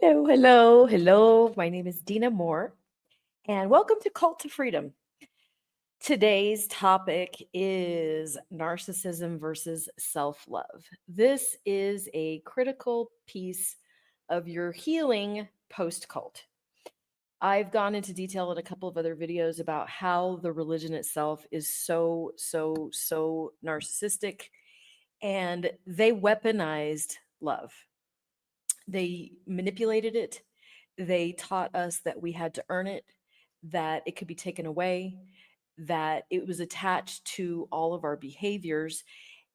Hello, hello, hello. My name is Dina Moore, and welcome to Cult to Freedom. Today's topic is narcissism versus self love. This is a critical piece of your healing post cult. I've gone into detail in a couple of other videos about how the religion itself is so narcissistic, and they weaponized love. They manipulated it. They taught us that we had to earn it, that it could be taken away, that it was attached to all of our behaviors.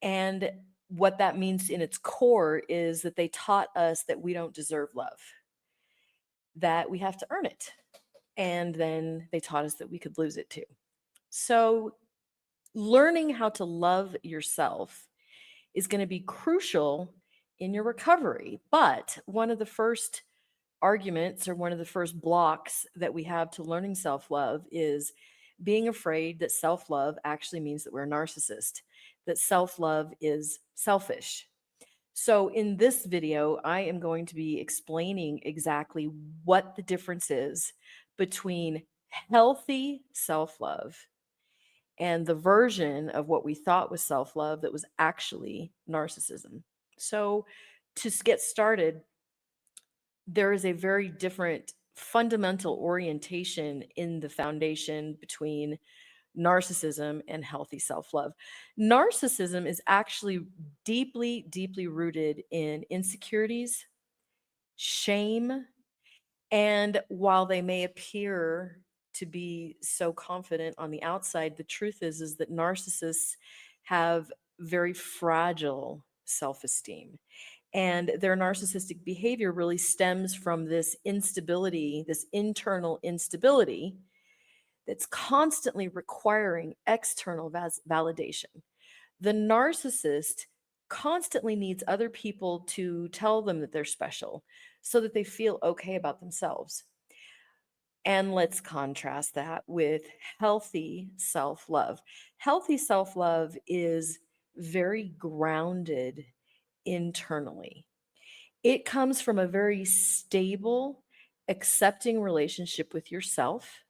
And what that means in its core is that they taught us that we don't deserve love, that we have to earn it. And then they taught us that we could lose it too. So, learning how to love yourself is going to be crucial in your recovery. But one of the first arguments or one of the first blocks that we have to learning self love is being afraid that self love actually means that we're a narcissist, that self love is selfish. So, in this video, I am going to be explaining exactly what the difference is between healthy self love and the version of what we thought was self love that was actually narcissism. So, to get started, there is a very different fundamental orientation in the foundation between narcissism and healthy self love. Narcissism is actually deeply rooted in insecurities, shame, and while they may appear to be so confident on the outside, the truth is that narcissists have very fragile self-esteem. And their narcissistic behavior really stems from this instability, this internal instability that's constantly requiring external validation. The narcissist constantly needs other people to tell them that they're special so that they feel okay about themselves. And let's contrast that with healthy self love. Healthy self love is very grounded internally. It comes from a very stable, accepting relationship with yourself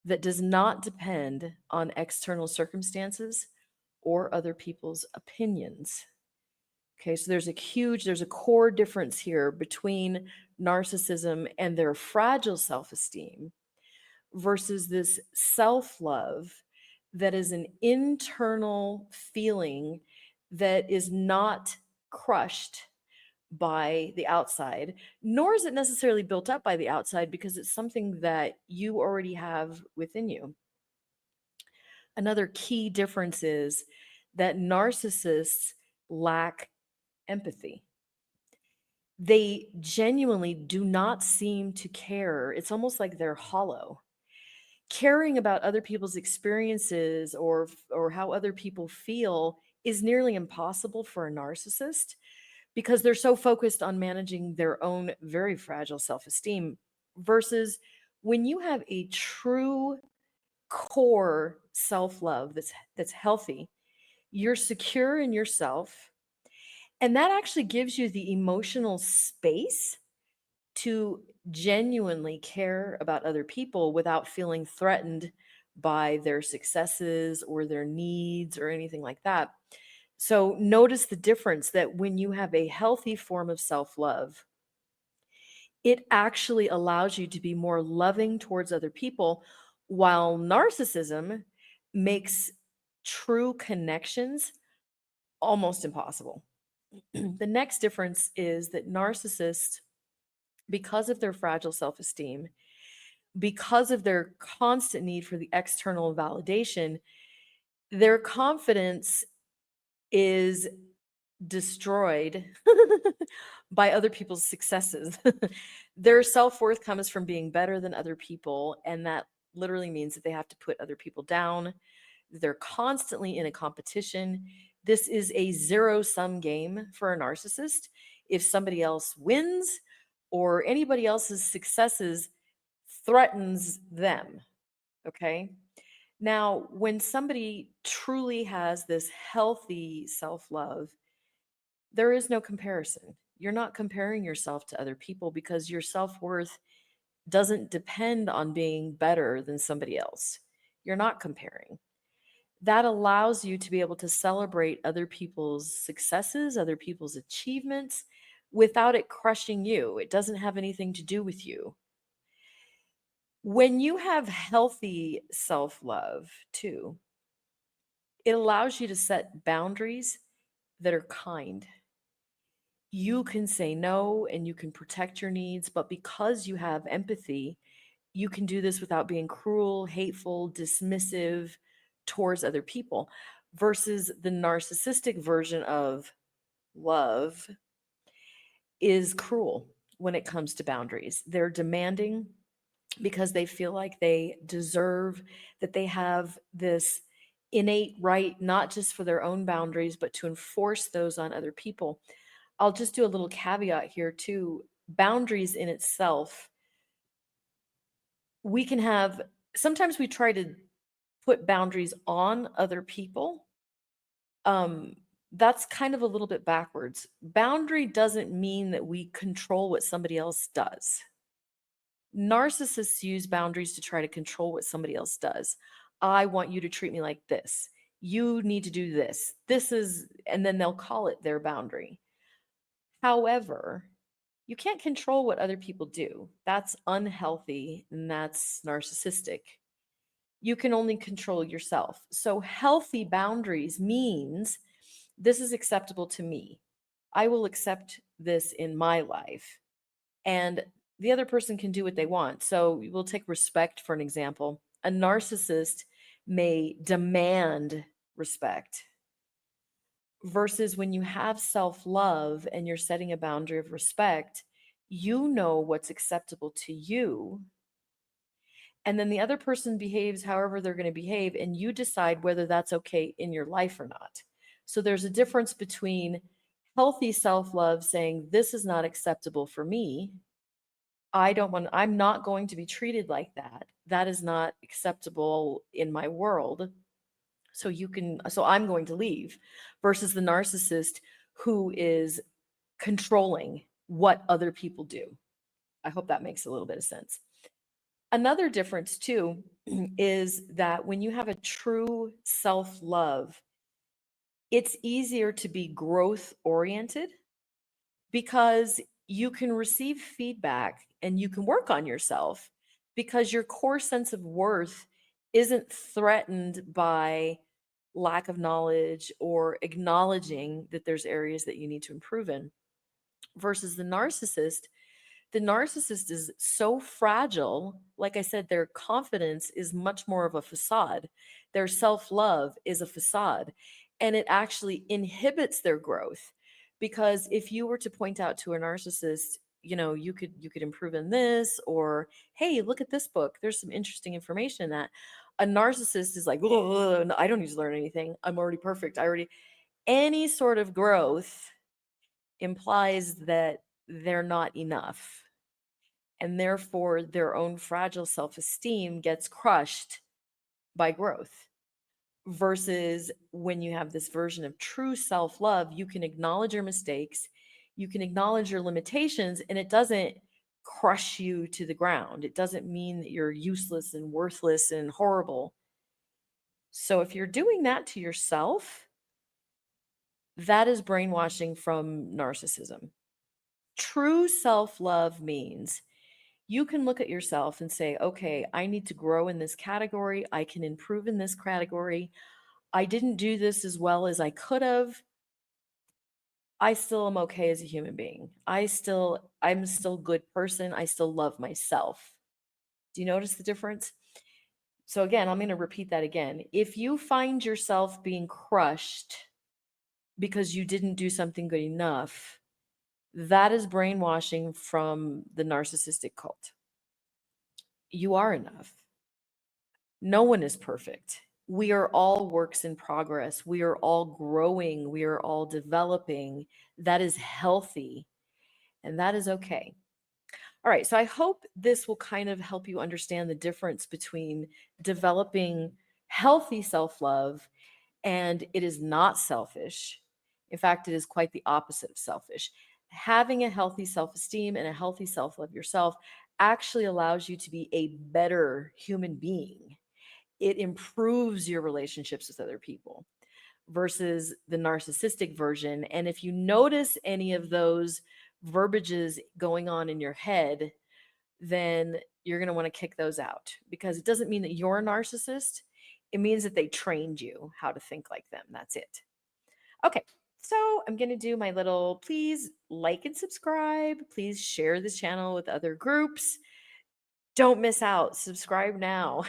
that does not depend on external circumstances or other people's opinions. Okay, so there's a core difference here between narcissism and their fragile self esteem versus this self love that is an internal feeling that is not crushed by the outside, nor is it necessarily built up by the outside because it's something that you already have within you. Another key difference is that narcissists lack empathy. They genuinely do not seem to care. It's almost like they're hollow. Caring about other people's experiences or how other people feel is nearly impossible for a narcissist because they're so focused on managing their own very fragile self-esteem versus when you have a true core self-love that's healthy, you're secure in yourself, and that actually gives you the emotional space to genuinely care about other people without feeling threatened by their successes or their needs or anything like that. So notice the difference that when you have a healthy form of self love, it actually allows you to be more loving towards other people, while narcissism makes true connections almost impossible. The next difference is that narcissists, because of their fragile self esteem, because of their constant need for the external validation, their confidence is destroyed by other people's successes. Their self worth comes from being better than other people, and that literally means that they have to put other people down. They're constantly in a competition. This is a zero sum game for a narcissist. If somebody else wins or anybody else's successes threatens them, okay? Now, when somebody truly has this healthy self love, there is no comparison. You're not comparing yourself to other people because your self-worth doesn't depend on being better than somebody else. You're not comparing. That allows you to be able to celebrate other people's successes, other people's achievements without it crushing you. It doesn't have anything to do with you. When you have healthy self love, too, it allows you to set boundaries that are kind. You can say no and you can protect your needs, but because you have empathy, you can do this without being cruel, hateful, dismissive towards other people versus the narcissistic version of love is cruel when it comes to boundaries. They're demanding because they feel like they deserve, that they have this innate right, not just for their own boundaries, but to enforce those on other people. I'll just do a little caveat here too. Boundaries in itself, we can have, sometimes we try to put boundaries on other people. Um, that's kind of a little bit backwards. Boundary doesn't mean that we control what somebody else does. Narcissists use boundaries to try to control what somebody else does. I want you to treat me like this. You need to do this. This is, and then they'll call it their boundary. However, you can't control what other people do. That's unhealthy and that's narcissistic. You can only control yourself. So, healthy boundaries means this is acceptable to me. I will accept this in my life. And the other person can do what they want. So, we'll take respect for an example. A narcissist may demand respect versus when you have self love and you're setting a boundary of respect, you know what's acceptable to you. And then the other person behaves however they're going to behave, and you decide whether that's okay in your life or not. So there's a difference between healthy self love saying, this is not acceptable for me. I'm not going to be treated like that. That is not acceptable in my world. So I'm going to leave versus the narcissist who is controlling what other people do. I hope that makes a little bit of sense. Another difference too is that when you have a true self-love, it's easier to be growth oriented because you can receive feedback and you can work on yourself because your core sense of worth isn't threatened by lack of knowledge or acknowledging that there's areas that you need to improve in versus the narcissist is so fragile. Like I said, their confidence is much more of a facade. Their self-love is a facade, and it actually inhibits their growth. Because if you were to point out to a narcissist, you could improve in this, or hey, look at this book. There's some interesting information in that. A narcissist is like, "Ugh, no, I don't need to learn anything. I'm already perfect. I already any sort of growth implies that they're not enough and therefore their own fragile self-esteem gets crushed by growth versus when you have this version of true self-love, you can acknowledge your mistakes, you can acknowledge your limitations, and it doesn't crush you to the ground. It doesn't mean that you're useless and worthless and horrible. So if you're doing that to yourself, that is brainwashing from narcissism. True self-love means you can look at yourself and say, okay, I need to grow in this category. I can improve in this category. I didn't do this as well as I could have. I still am okay as a human being. I'm still a good person. I still love myself. Do you notice the difference? So again, I'm going to repeat that again. If you find yourself being crushed because you didn't do something good enough, that is brainwashing from the narcissistic cult. You are enough. No one is perfect. We are all works in progress. We are all growing. We are all developing. That is healthy and that is okay. All right. So I hope this will kind of help you understand the difference between developing healthy self love and it is not selfish. In fact, it is quite the opposite of selfish. Having a healthy self esteem and a healthy self love yourself actually allows you to be a better human being. It improves your relationships with other people versus the narcissistic version. And if you notice any of those verbiages going on in your head, then you're going to want to kick those out, because it doesn't mean that you're a narcissist. It means that they trained you how to think like them. That's it. Okay. So I'm going to do my little, please like and subscribe. Please share this channel with other groups. Don't miss out. Subscribe now.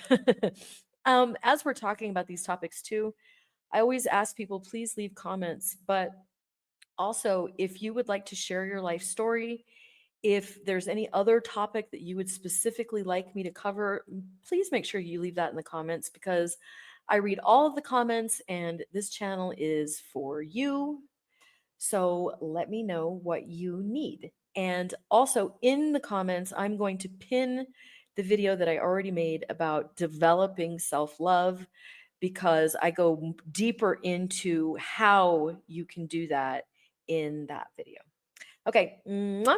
As we're talking about these topics too, I always ask people, please leave comments. But also, if you would like to share your life story, if there's any other topic that you would specifically like me to cover, please make sure you leave that in the comments, because I read all of the comments and this channel is for you. So let me know what you need. And also in the comments, I'm going to pin the video that I already made about developing self love, because I go deeper into how you can do that in that video. Okay. Mwah.